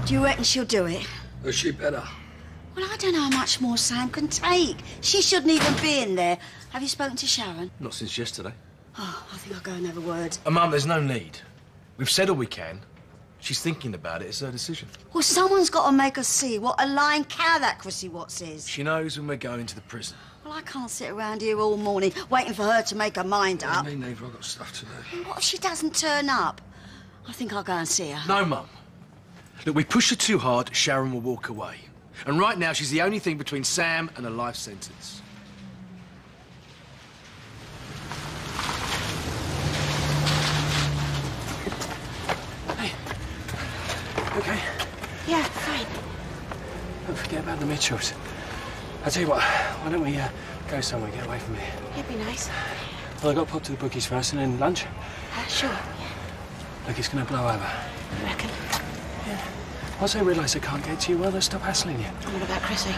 Do you reckon she'll do it? Or she better. Well, I don't know how much more Sam can take. She shouldn't even be in there. Have you spoken to Sharon? Not since yesterday. Oh, I think I'll go and have a word. Mum, there's no need. We've said all we can. She's thinking about it. It's her decision. Well, someone's got to make her see what a lying cow that Chrissy Watts is. She knows when we're going to the prison. Well, I can't sit around here all morning waiting for her to make her mind up. Me neither. I've got stuff to do. What if she doesn't turn up? I think I'll go and see her. No, Mum. Look, we push her too hard, Sharon will walk away. And right now, she's the only thing between Sam and a life sentence. Hey. Okay? Yeah, fine. Don't forget about the Mitchells. I'll tell you what, why don't we go somewhere, get away from here? It'd be nice. Well, I've got to pop to the bookies first and then lunch. Sure. Look, it's going to blow over. You reckon? Yeah. Once they realise they can't get to you, well, they'll stop hassling you. And what about Chrissy?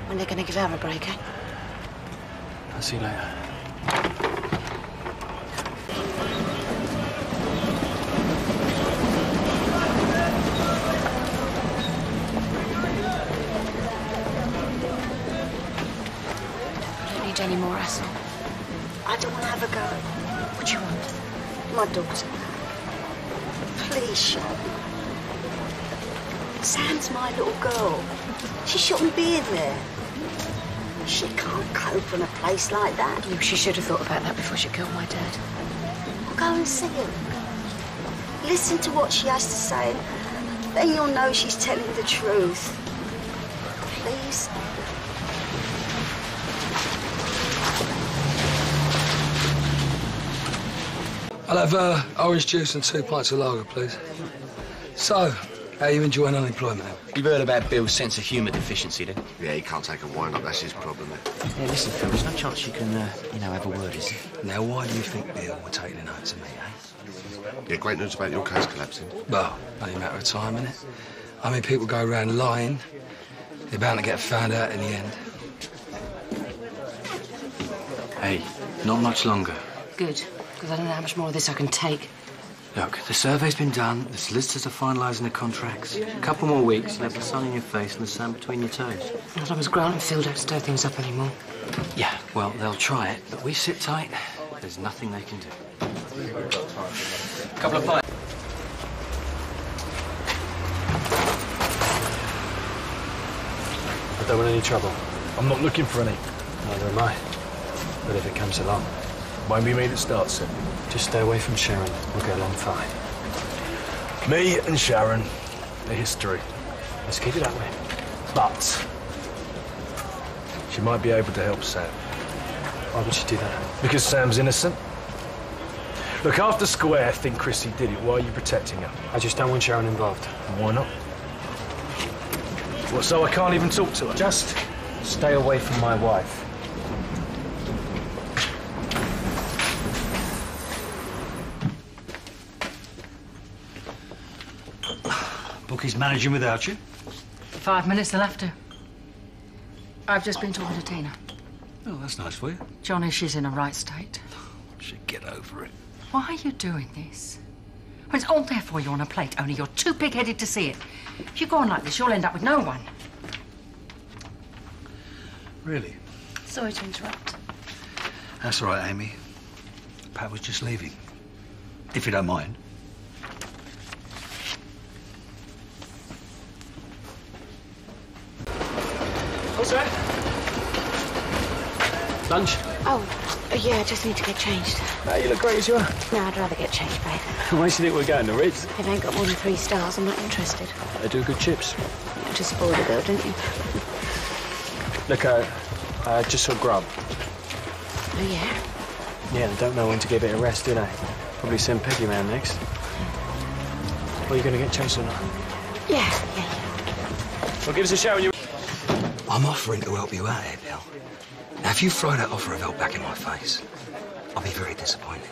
When they're going to give her a break, eh? I'll see you later. I don't need any more hassle. I don't want to have a go. What do you want? My daughter. Please, Sharon. Sam's my little girl. She shouldn't be in there. She can't cope in a place like that. Well, she should have thought about that before she killed my dad. Well, go and see her. Listen to what she has to say. Then you'll know she's telling the truth. Please. I'll have orange juice and 2 pints of lager, please. So, how are you enjoying unemployment? You've heard about Bill's sense of humour deficiency, then? Yeah, he can't take a wind-up, that's his problem. Yeah, listen, Phil, there's no chance you can, have a word, is there? Now, why do you think Bill would take the note to me, eh? Yeah, great news about your case collapsing. Well, only a matter of time, innit? I mean, people go around lying. They're bound to get found out in the end. Hey, not much longer. Good, because I don't know how much more of this I can take. Look, the survey's been done, the solicitors are finalising the contracts. A couple more weeks, you'll have the sun in your face and the sand between your toes. Not as long as Grant and Phil don't stir things up anymore. Yeah, well, they'll try it, but we sit tight. There's nothing they can do. Couple of pints. I don't want any trouble. I'm not looking for any. Neither am I. But if it comes along, Won't be me that starts it. just stay away from Sharon. We'll get along fine. Me and Sharon, a history. Let's keep it that way. But she might be able to help Sam. Why would she do that? Because Sam's innocent. Look, after Square think Chrissy did it, why are you protecting her? I just don't want Sharon involved. Why not? What, so I can't even talk to her? Just stay away from my wife. Bookie's managing without you? 5 minutes, they'll have to. I've just been talking to Tina. Oh, that's nice for you. Johnny, she's in a right state. Should get over it. Why are you doing this? Well, it's all there for you on a plate, only you're too big-headed to see it. If you go on like this, you'll end up with no one. Really? Sorry to interrupt. That's all right, Amy. Pat was just leaving. If you don't mind. What's that? Lunch? Oh, yeah, I just need to get changed. You look great as you are. No, I'd rather get changed, babe. Where do you think we're going, the Ritz? If I ain't got more than 3 stars, I'm not interested. They do good chips. You just spoiled a girl, didn't you? Look, I just saw Grub. Oh, yeah? Yeah, they don't know when to give it a rest, do they? Probably send Peggy round next. Or are you going to get chased or not? Yeah. Well, give us a shout when you... I'm offering to help you out here, Bill. Now, if you throw that offer of help back in my face, I'll be very disappointed.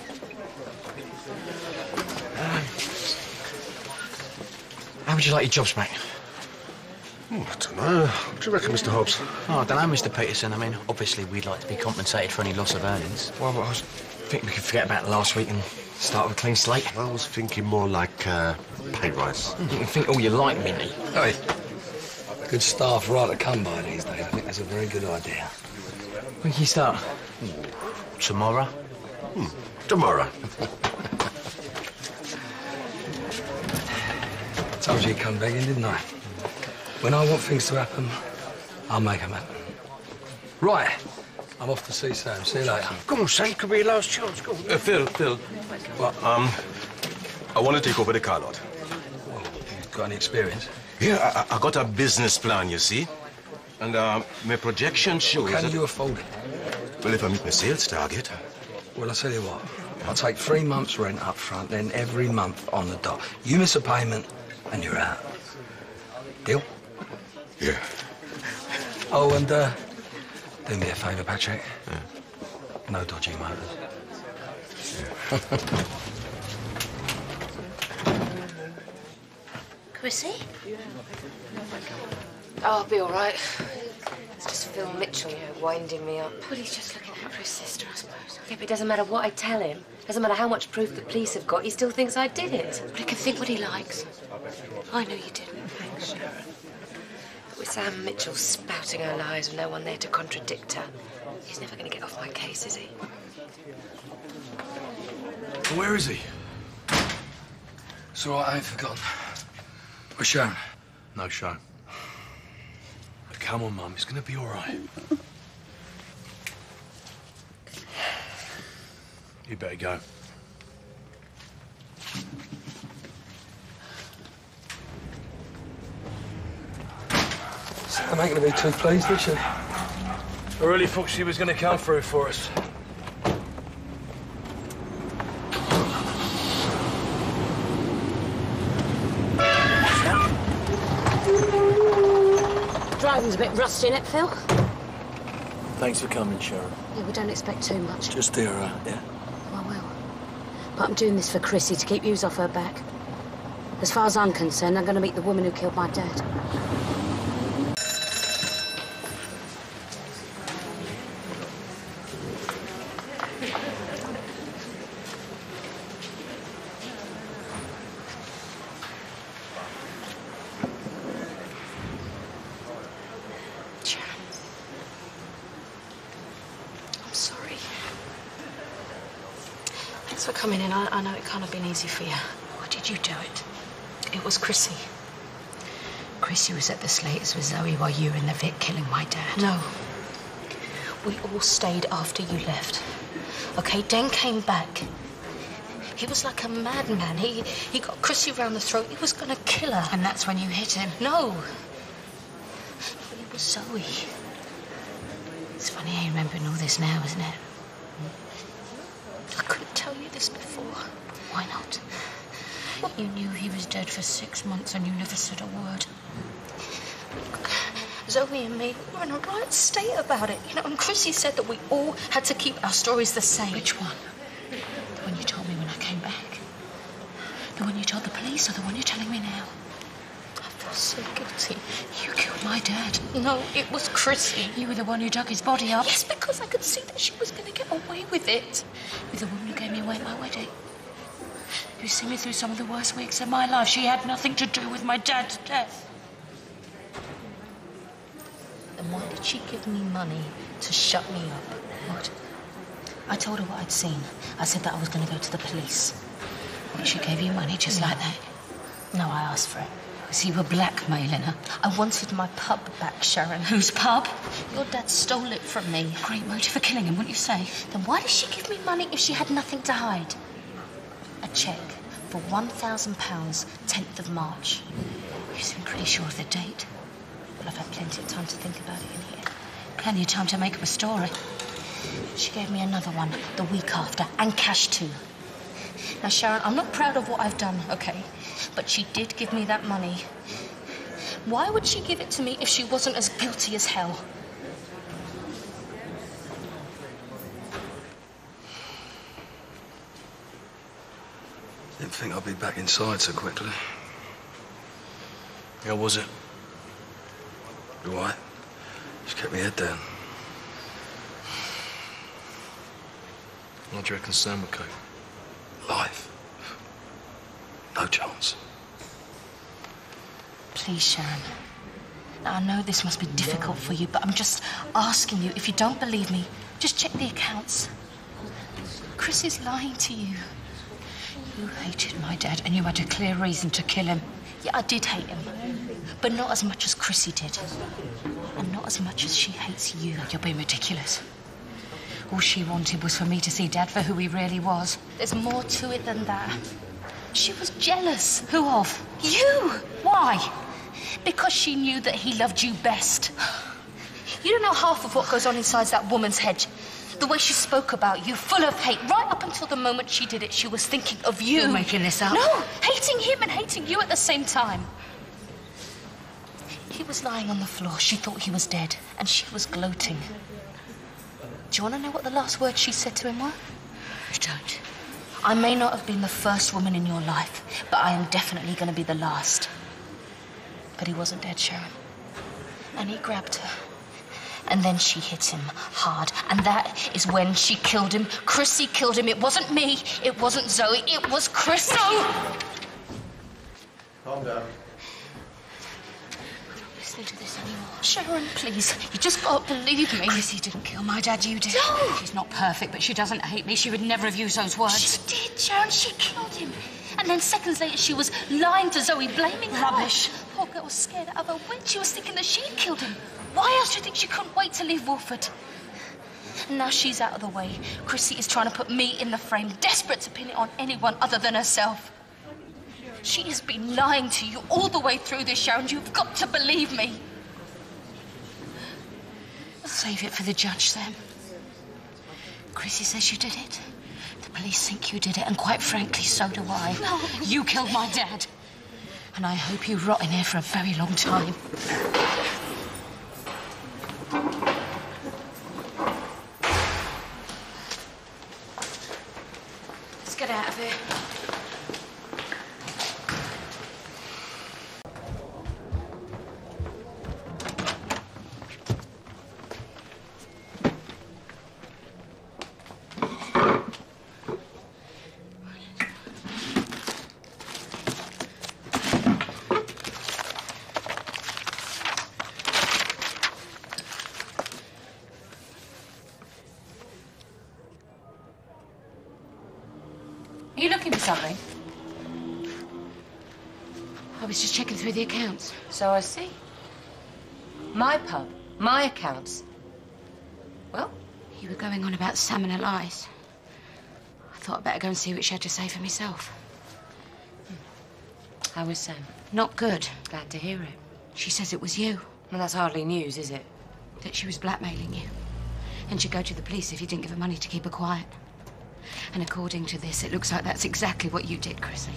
How would you like your jobs back? Oh, I don't know. What do you reckon, Mr. Hobbs? Oh, I don't know, Mr. Peterson. I mean, obviously we'd like to be compensated for any loss of earnings. Well, I was I think we could forget about last week and Start with a clean slate. I was thinking more like pay rise. You think all you like, Minnie. Hey, good staff right to come by these days. I think that's a very good idea. When can you start? Tomorrow? Tomorrow. Told you you'd come begging, didn't I? When I want things to happen, I'll make them happen. Right, I'm off to see Sam. See you later. Come on, Sam, could be your last chance. Go on. Phil. What? I want to take over the car lot. Well, you got any experience? Yeah, I got a business plan, you see. And my projection shows Can that... you afford it? Well, if I meet my sales target... Well, I'll tell you what. I'll take 3 months' rent up front, then every month on the dot. You miss a payment, and you're out. Deal? Yeah. Oh, and do me a favour, Patrick. Yeah. No dodgy motors. Chrissy? Oh, I'll be all right. It's just Phil Mitchell, winding me up. Well, he's just looking out for his sister, I suppose. Yeah, but it doesn't matter what I tell him. Doesn't matter how much proof the police have got. He still thinks I did it. But he can think what he likes. I know you didn't. Thanks, Sharon. But with Sam Mitchell spouting her lies and no one there to contradict her, he's never going to get off my case, is he? Well, where is he? It's all right, I ain't forgotten. Where's Sharon? No show. But come on, Mum, it's going to be all right. You better go. Sam ain't gonna be too pleased, is she? I really thought she was going to come through for us. Driving's a bit rusty, innit, Phil? Thanks for coming, Sharon. Yeah, we don't expect too much. Just hear her, yeah? Well, well. But I'm doing this for Chrissy to keep yous off her back. As far as I'm concerned, I'm going to meet the woman who killed my dad. I'm sorry. Thanks for coming in. I know it can't have been easy for you. Why did you do it? It was Chrissy. Chrissy was at the Slaters with Zoe while you were in the Vic killing my dad. No. We all stayed after you left. Okay, Den came back. He was like a madman. He got Chrissy round the throat. He was gonna kill her. And that's when you hit him? No. It was Zoe. It's funny how you remembering all this now, isn't it? I couldn't tell you this before. Why not? You knew he was dead for 6 months and you never said a word. Zoe and me were in a right state about it, you know, and Chrissy said that we all had to keep our stories the same. Which one? The one you told me when I came back? The one you told the police or the one you're telling me now? I feel so guilty. You killed my dad. No, it was Chrissy. You were the one who dug his body up? Yes, because I could see that she was going to get away with it. With the woman who gave me away at my wedding? You see me through some of the worst weeks of my life. She had nothing to do with my dad's death. And why did she give me money to shut me up? What? I told her what I'd seen. I said that I was going to go to the police. And she gave you money just like that? No, I asked for it. Because you were blackmailing her. I wanted my pub back, Sharon. Whose pub? Your dad stole it from me. Great motive for killing him, wouldn't you say? Then why did she give me money if she had nothing to hide? A cheque for £1,000, 10th of March. You seem pretty sure of the date. Well, I've had plenty of time to think about it in here. Plenty of time to make up a story. She gave me another one the week after, and cash too. Now, Sharon, I'm not proud of what I've done, okay? But she did give me that money. Why would she give it to me if she wasn't as guilty as hell? Didn't think I'd be back inside so quickly. How was it? All right. Just kept my head down. What do you reckon Sam would cope? Life. chance. Please, Sharon. Now, I know this must be difficult for you, but I'm just asking you, if you don't believe me, just check the accounts. Chris is lying to you. You hated my dad, and you had a clear reason to kill him. Yeah, I did hate him, but not as much as Chrissy did. And not as much as she hates you. You're being ridiculous. All she wanted was for me to see Dad for who he really was. There's more to it than that. She was jealous. Who of? You! Why? Because she knew that he loved you best. You don't know half of what goes on inside that woman's head. The way she spoke about you, full of hate. Right up until the moment she did it, she was thinking of you. You're making this up. No, hating him and hating you at the same time. He was lying on the floor. She thought he was dead, and she was gloating. Do you want to know what the last words she said to him were? I don't. I may not have been the first woman in your life, but I am definitely going to be the last. But he wasn't dead, Sharon. And he grabbed her. And then she hit him hard. And that is when she killed him. Chrissy killed him. It wasn't me. It wasn't Zoe. It was Chrissy. No! Calm down. Listening to this anymore. Sharon, please. You just got to believe me. Chrissy didn't kill my dad, you did. No! She's not perfect, but she doesn't hate me. She would never have used those words. She did, Sharon. She killed him. And then seconds later, she was lying to Zoe, blaming her. Rubbish. Poor girl was scared out of her wits. She was thinking that she'd killed him. Why else do you think she couldn't wait to leave Wolford? And now she's out of the way. Chrissy is trying to put me in the frame, desperate to pin it on anyone other than herself. She has been lying to you all the way through this, Sharon. You've got to believe me. Save it for the judge, Sam. Chrissy says you did it. The police think you did it, and quite frankly, so do I. No. You killed my dad. And I hope you rot in here for a very long time. Let's get out of here. Are you looking for something? I was just checking through the accounts. So I see. My pub, my accounts. Well, You were going on about Sam and Elias. I thought I'd better go and see what she had to say for myself. how is Sam? Not good. Glad to hear it. She says it was you, Well, that's hardly news, is it? that she was blackmailing you. And she'd go to the police if you didn't give her money to keep her quiet. And according to this, it looks like that's exactly what you did, Chrissy.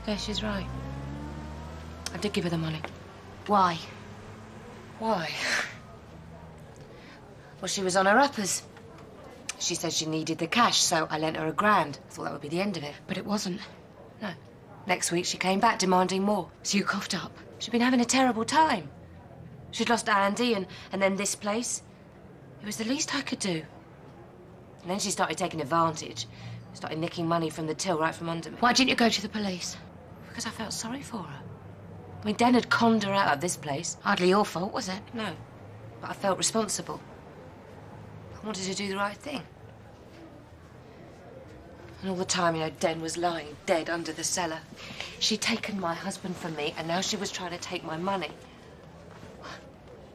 Yeah, she's right. I did give her the money. Why? Why? Well, she was on her uppers. She said she needed the cash, so I lent her £1,000. I thought that would be the end of it. But it wasn't. No. Next week, she came back demanding more. So you coughed up. She'd been having a terrible time. She'd lost Andy and then this place. It was the least I could do. And then she started taking advantage. Started nicking money from the till right from under me. Why didn't you go to the police? Because I felt sorry for her. I mean, Den had conned her out of this place. Hardly your fault, was it? No. But I felt responsible. I wanted to do the right thing. And all the time, you know, Den was lying dead under the cellar. She'd taken my husband from me, and now she was trying to take my money.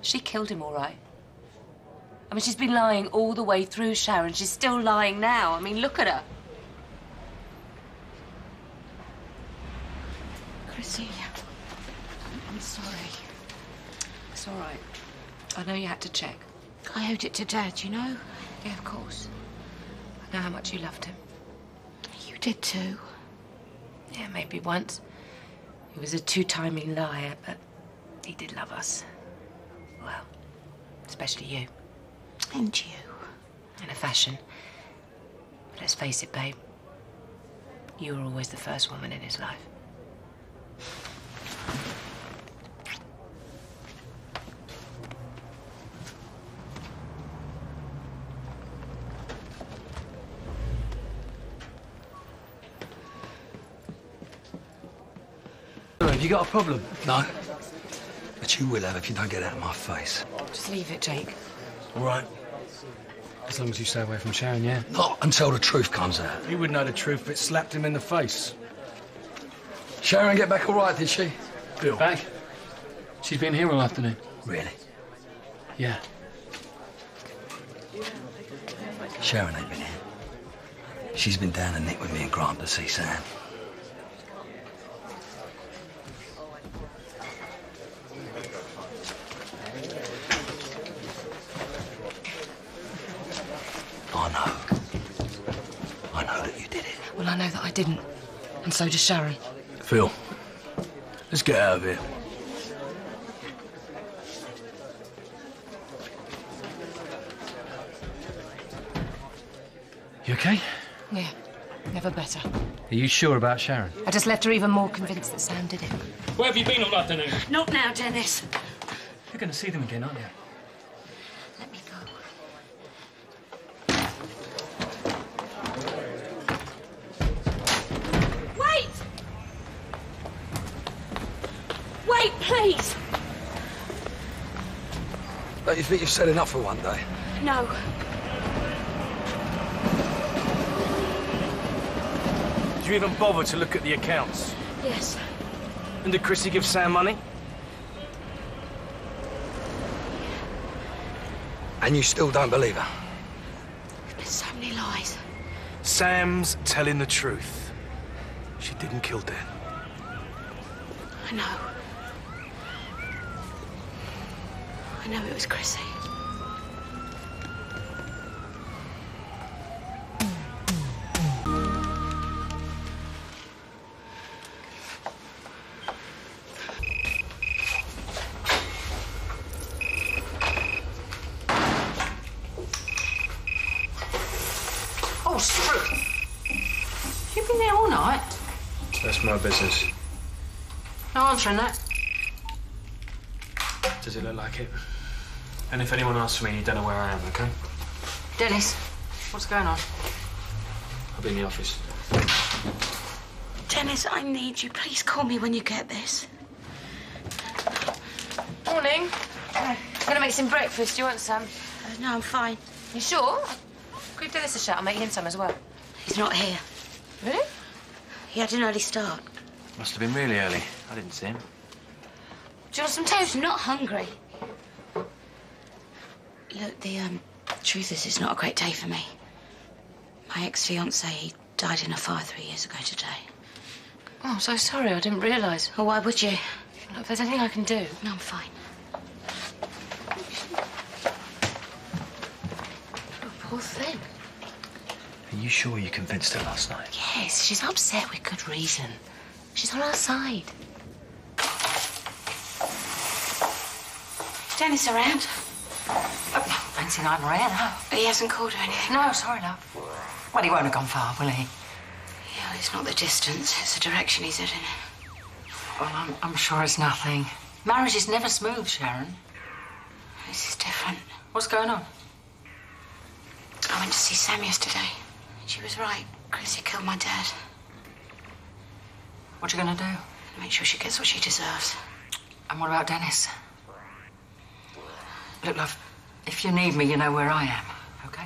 She killed him, all right. I mean, she's been lying all the way through, Sharon. She's still lying now. I mean, look at her. Chrissy, I'm sorry. It's all right. I know you had to check. I owed it to Dad, you know? Yeah, of course. I know how much you loved him. You did too. Yeah, maybe once. He was a two-timing liar, but he did love us. Well, especially you. And you. In a fashion. But let's face it, babe. You were always the first woman in his life. Have you got a problem? No. But you will have if you don't get out of my face. Just leave it, Jake. All right. As long as you stay away from Sharon, yeah? Not until the truth comes out. He would know the truth if it slapped him in the face. Sharon get back all right, did she? Bill. Back? She's been here all afternoon. Really? Yeah. Sharon ain't been here. She's been down the Nick with me and Grant to see Sam. I know that you did it. Well, I know that I didn't. And so does Sharon. Phil, let's get out of here. You okay? Yeah, never better. Are you sure about Sharon? I just left her even more convinced that Sam did it. Where have you been all afternoon? Not now, Dennis. You're going to see them again, aren't you? Let me go. Wait! Wait, please! Don't you think you've said enough for one day? No. Did you even bother to look at the accounts? Yes. And did Chrissy give Sam money? And you still don't believe her? There's so many lies. Sam's telling the truth. She didn't kill Dan. I know. I know it was Chrissy. Oh, screw. You've been there all night? That's my business. No answering that. Does it look like it? And if anyone asks for me, you don't know where I am, OK? Dennis, what's going on? I'll be in the office. Dennis, I need you. Please call me when you get this. Morning. I'm gonna make some breakfast. Do you want some? No, I'm fine. You sure? Give Dennis a shout. I'll make him some as well. He's not here. Really? He had an early start. Must have been really early. I didn't see him. Do you want some toast? I'm not hungry. Look, the truth is, it's not a great day for me. My ex-fiancé, he died in a fire 3 years ago today. Oh, I'm so sorry. I didn't realise. Well, why would you? Look, if there's anything I can do. No, I'm fine. Oh, poor thing. Are you sure you convinced her last night? Yes, she's upset with good reason. She's on our side. Dennis around? Oh, don't see I'm around, no. He hasn't called her anything? No, sorry, love. Well, he won't have gone far, will he? Yeah, it's not the distance, it's the direction he's heading. Well, I'm sure it's nothing. Marriage is never smooth, Sharon. This is different. What's going on? I went to see Sam yesterday. She was right. Chrissy killed my dad. What you gonna do? Make sure she gets what she deserves. And what about Dennis? Look, love, if you need me, you know where I am, OK?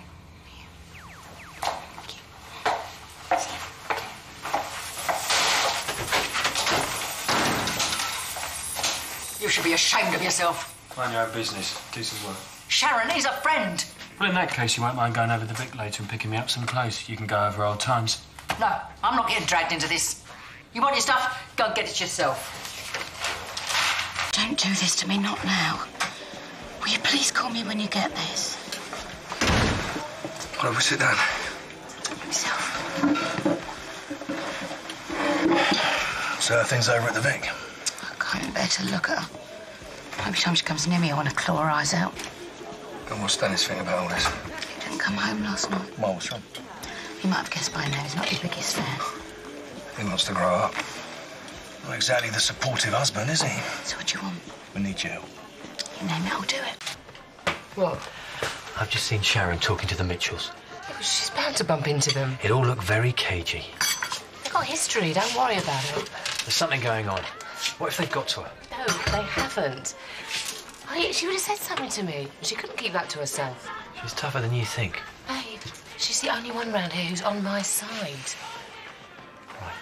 You should be ashamed of yourself. Mind your own business. Decent work. Sharon is a friend. Well, in that case, you won't mind going over to the Vic later and picking me up some clothes. You can go over old times. No, I'm not getting dragged into this. You want your stuff? Go and get it yourself. Don't do this to me, not now. Will you please call me when you get this? Why don't we sit down? Yourself. So are things over at the Vic? I can't bear to look at her. Every time she comes near me, I want to claw her eyes out. And what's Dennis think about all this? He didn't come home last night. Well, what's wrong? You might have guessed by now he's not your biggest fan. He wants to grow up. Not exactly the supportive husband, is he? So what do you want? We need your help. You name it, I'll do it. What? I've just seen Sharon talking to the Mitchells. Yeah, but she's bound to bump into them. It all looked very cagey. They've got history. Don't worry about it. There's something going on. What if they've got to her? No, they haven't. She would have said something to me. She couldn't keep that to herself. She's tougher than you think. Babe, she's the only one round here who's on my side. Right.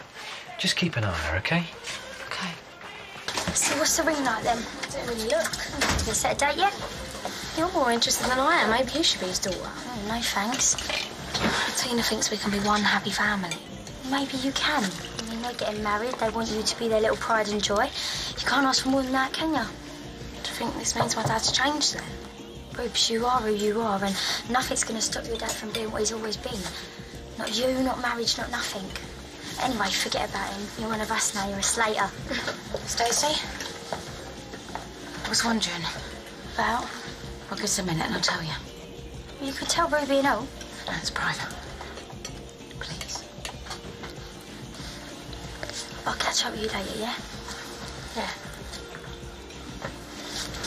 Just keep an eye on her, OK? OK. So what's the ring like, then? I don't really look. Have you set a date yet? You're more interested than I am. Maybe you should be his daughter. Oh, no, thanks. Tina thinks we can be one happy family. Maybe you can. I mean, they're getting married. They want you to be their little pride and joy. You can't ask for more than that, can you? Do you think this means my dad's changed then? Boobs, you are who you are, and nothing's going to stop your dad from being what he's always been. Not you, not marriage, not nothing. Anyway, forget about him. You're one of us now. You're a Slater. Stacey? I was wondering. About? Well, give us a minute and I'll tell you. You could tell Ruby and all. No, it's private. Please. I'll catch up with you later, yeah? Yeah.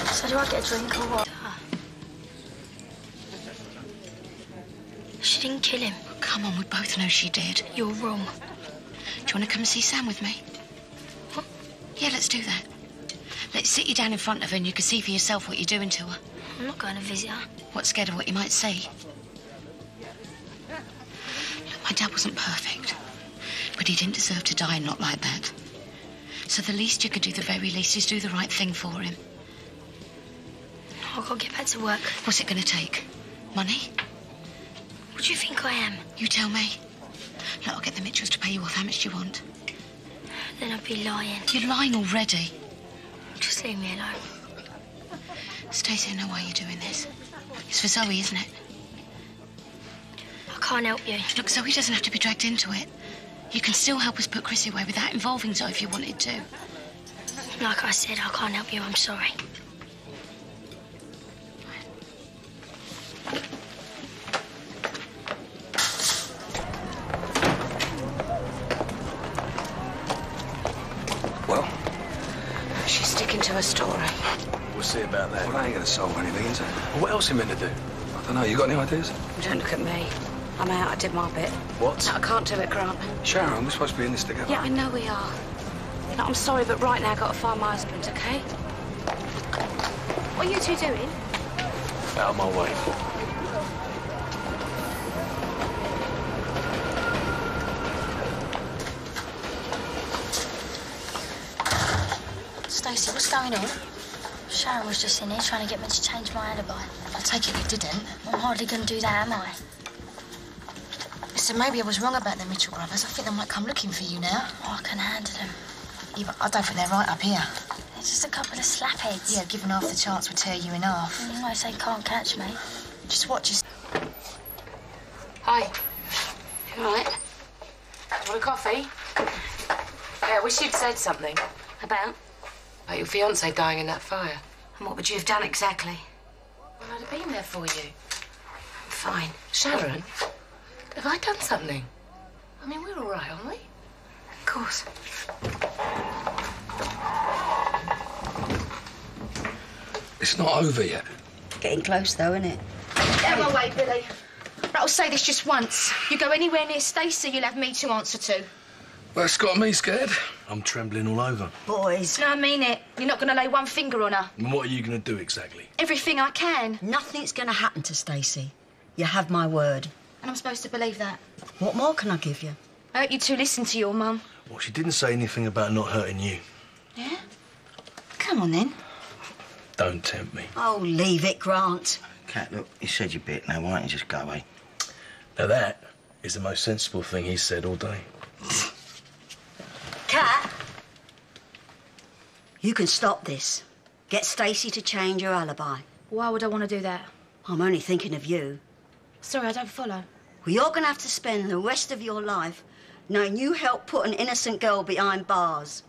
So do I get a drink or what? She didn't kill him. Come on, we both know she did. You're wrong. Do you want to come and see Sam with me? What? Yeah, let's do that. Let's sit you down in front of her and you can see for yourself what you're doing to her. I'm not going to visit her. What, scared of what you might see? Look, my dad wasn't perfect, but he didn't deserve to die not like that. So the least you could do, the very least, is do the right thing for him. I've got to get back to work. What's it going to take? Money? What do you think I am? You tell me. Look, I'll get the Mitchells to pay you off. How much do you want? Then I'd be lying. You're lying already. Just leave me alone. Stacey, I know why you're doing this. It's for Zoe, isn't it? I can't help you. Look, Zoe doesn't have to be dragged into it. You can still help us put Chrissy away without involving Zoe if you wanted to. Like I said, I can't help you. I'm sorry. Well? She's sticking to her story. We'll see about that. Well, that ain't going to solve anything, is it? Well, what else are you meant to do? I don't know. You got any ideas? Don't look at me. I'm out. I did my bit. What? No, I can't do it, Grant. Sharon, we're supposed to be in this together. Yeah, I know we are. No, I'm sorry, but right now I've got to find my husband, OK? What are you two doing? Out of my way. Stacey, what's going on? Sharon was just in here trying to get me to change my alibi. I take it you didn't. I'm hardly going to do that, am I? Listen, maybe I was wrong about the Mitchell brothers. I think they might come looking for you now. Oh, I can handle them. Yeah, but I don't think they're right up here. They're just a couple of slapheads. Yeah, given half the chance would tear you in half. You know, they can't catch me. Just watch us. Hi. You all right? Do you want a coffee? Yeah, I wish you'd said something. About? About your fiancé dying in that fire. And what would you have done exactly? Well, I'd have been there for you. Fine. Sharon, have I done something? I mean, we're all right, aren't we? Of course. It's not over yet. Getting close, though, isn't it? Get my way, Billy. But I'll say this just once. You go anywhere near Stacey, you'll have me to answer to. That's got me scared. I'm trembling all over. Boys. No, I mean it. You're not going to lay one finger on her. And what are you going to do exactly? Everything I can. Nothing's going to happen to Stacey. You have my word. And I'm supposed to believe that. What more can I give you? I hope you two listen to your mum. Well, she didn't say anything about not hurting you. Yeah? Come on, then. Don't tempt me. Oh, leave it, Grant. Cat, look, you said your bit. Now, why don't you just go away? Now, that is the most sensible thing he's said all day. Cat, you can stop this. Get Stacey to change her alibi. Why would I want to do that? I'm only thinking of you. Sorry, I don't follow. Well, you're going to have to spend the rest of your life knowing you helped put an innocent girl behind bars.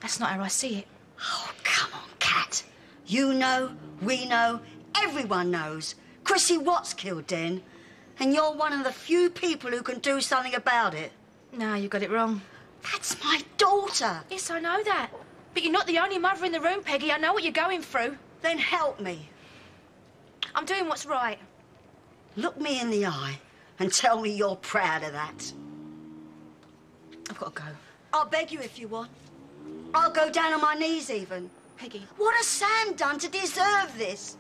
That's not how I see it. Oh, come on, Cat. You know, we know, everyone knows. Chrissy Watts killed Den, and you're one of the few people who can do something about it. No, you got it wrong. That's my daughter. Yes, I know that. But you're not the only mother in the room, Peggy. I know what you're going through. Then help me. I'm doing what's right. Look me in the eye and tell me you're proud of that. I've got to go. I'll beg you if you want. I'll go down on my knees even. Peggy. What has Sam done to deserve this?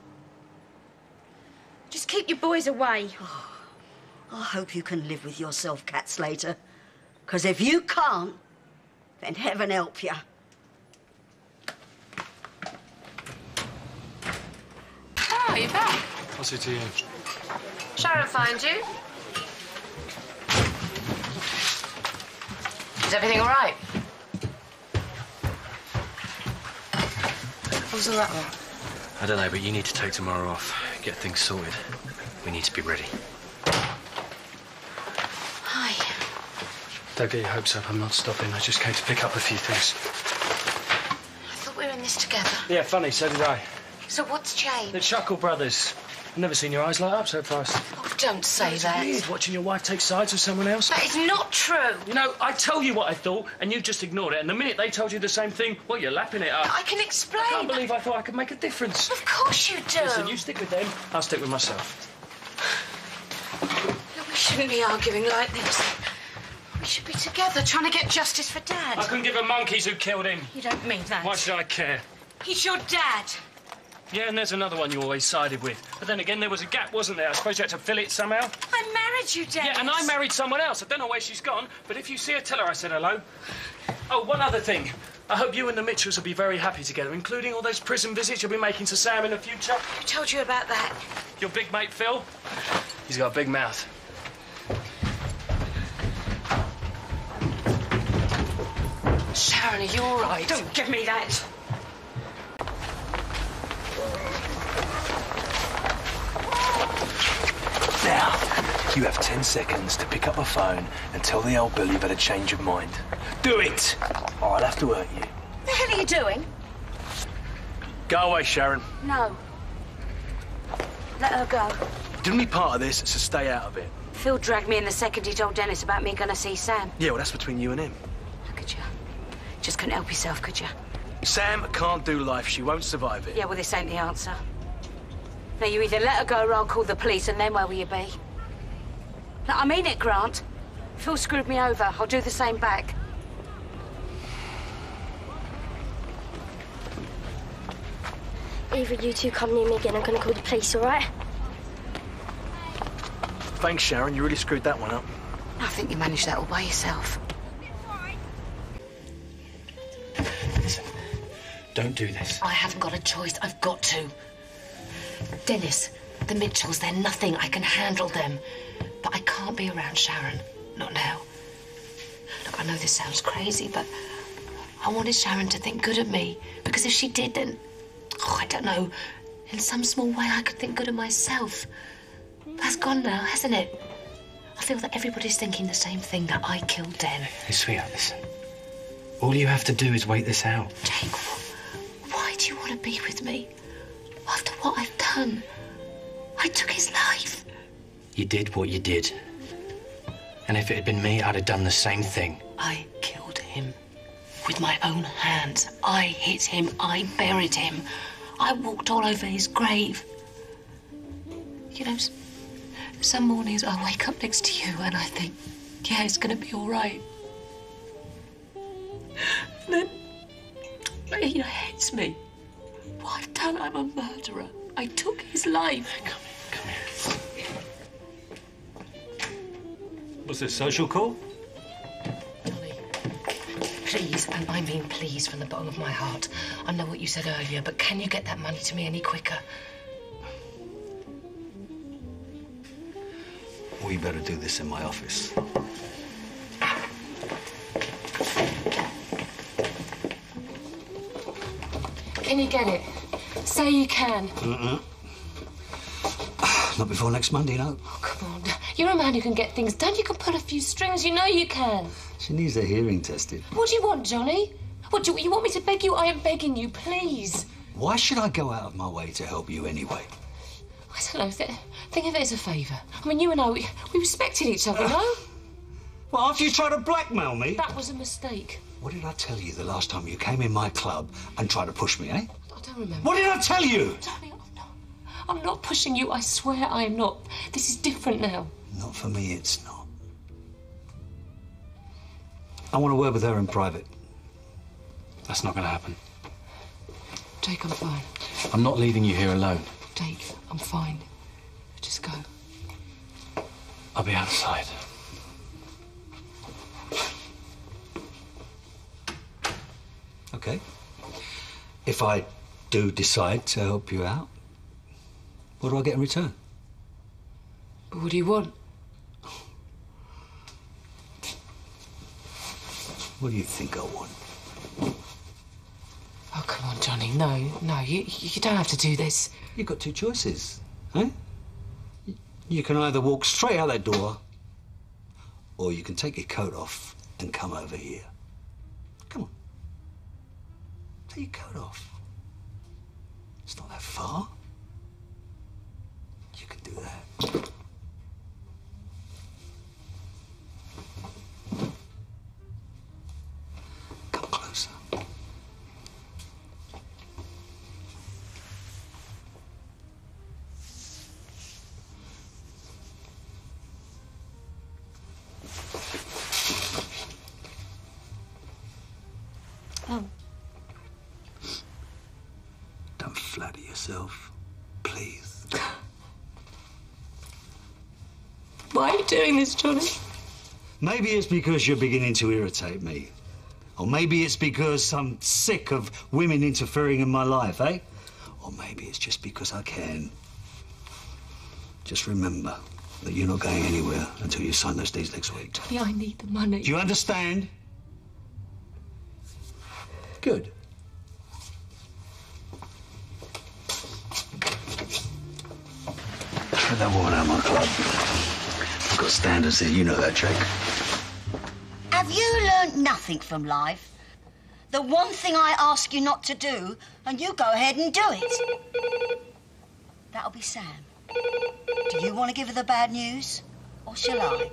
Just keep your boys away. Oh, I hope you can live with yourself, Cat Slater. Because if you can't, then heaven help you. Oh, you're back. I'll see to you. Sharon find you? Is everything all right? What was all that about? I don't know, but you need to take tomorrow off. Get things sorted. We need to be ready. Hi. Don't get your hopes up. I'm not stopping. I just came to pick up a few things. I thought we were in this together. Yeah, funny. So did I. So what's changed? The Chuckle Brothers. I've never seen your eyes light up so fast. Oh, don't say that. It's weird watching your wife take sides with someone else. That is not true. You know, I tell you what I thought, and you just ignored it. And the minute they told you the same thing, well, you're lapping it up. I can explain. I can't believe I thought I could make a difference. Of course you do. Listen, you stick with them, I'll stick with myself. No, we shouldn't be arguing like this. We should be together, trying to get justice for Dad. I couldn't give a monkeys who killed him. You don't mean that. Why should I care? He's your dad. Yeah, and there's another one you always sided with. But then again, there was a gap, wasn't there? I suppose you had to fill it somehow. I married you, Dad. Yeah, and I married someone else. I don't know where she's gone, but if you see her, tell her I said hello. Oh, one other thing. I hope you and the Mitchells will be very happy together, including all those prison visits you'll be making to Sam in the future. Who told you about that? Your big mate, Phil. He's got a big mouth. Sharon, are you all right? Don't give me that. Now, you have 10 seconds to pick up a phone and tell the old Bill you've had a change of mind. Do it! Or I'll have to hurt you. What the hell are you doing? Go away, Sharon. No. Let her go. Didn't be part of this, so stay out of it. Phil dragged me in the second he told Dennis about me going to see Sam. Yeah, well, that's between you and him. How could you? Just couldn't help yourself, could you? Sam can't do life. She won't survive it. Yeah, well, this ain't the answer. Now, you either let her go or I'll call the police, and then where will you be? No, I mean it, Grant. Phil screwed me over. I'll do the same back. Either you two come near me again, I'm going to call the police, all right? Thanks, Sharon. You really screwed that one up. I think you managed that all by yourself. Listen, don't do this. I haven't got a choice. I've got to. Dennis, the Mitchells, they're nothing. I can handle them. But I can't be around Sharon. Not now. Look, I know this sounds crazy, but I wanted Sharon to think good of me. Because if she did, then, oh, I don't know, in some small way I could think good of myself. That's gone now, hasn't it? I feel that everybody's thinking the same thing, that I killed Den. Hey, sweetheart, listen. All you have to do is wait this out. Jake, why do you want to be with me? After what I've done, I took his life. You did what you did. And if it had been me, I'd have done the same thing. I killed him. With my own hands. I hit him. I buried him. I walked all over his grave. You know, some mornings I wake up next to you and I think, yeah, it's going to be all right. And then he hits me. What I've done, I'm a murderer. I took his life. Come here. What's this, social call? Dolly, please, and I mean please from the bottom of my heart. I know what you said earlier, but can you get that money to me any quicker? We better do this in my office. Can you get it? Say you can. Not before next Monday, no. Oh, come on. You're a man who can get things done. You can pull a few strings. You know you can. She needs her hearing tested. What do you want, Johnny? What, do you want me to beg you? I am begging you, please. Why should I go out of my way to help you anyway? I don't know. Think of it as a favour. I mean, you and I, we respected each other, no? Well, after you tried to blackmail me? That was a mistake. What did I tell you the last time you came in my club and tried to push me, eh? I don't remember. What did I tell you? Johnny, I'm not pushing you. I swear I am not. This is different now. Not for me, it's not. I want to word with her in private. That's not going to happen. Jake, I'm fine. I'm not leaving you here alone. Jake, I'm fine. Just go. I'll be outside. Okay. If I do decide to help you out, what do I get in return? But what do you want? What do you think I want? Oh, come on, Johnny. No, you don't have to do this. You've got two choices, eh? You can either walk straight out that door, or you can take your coat off and come over here. Come on. Take your coat off. It's not that far. You can do that. Come closer. Oh. Don't flatter yourself, please. Why are you doing this, Johnny? Maybe it's because you're beginning to irritate me. Or maybe it's because I'm sick of women interfering in my life, eh? Or maybe it's just because I can. Just remember that you're not going anywhere until you sign those deeds next week. Johnny, I need the money. Do you understand? Good. Get that woman out of my club. I've got standards here, you know that, Jake. Have you learnt nothing from life? The one thing I ask you not to do, and you go ahead and do it. That'll be Sam. Do you want to give her the bad news, or shall I?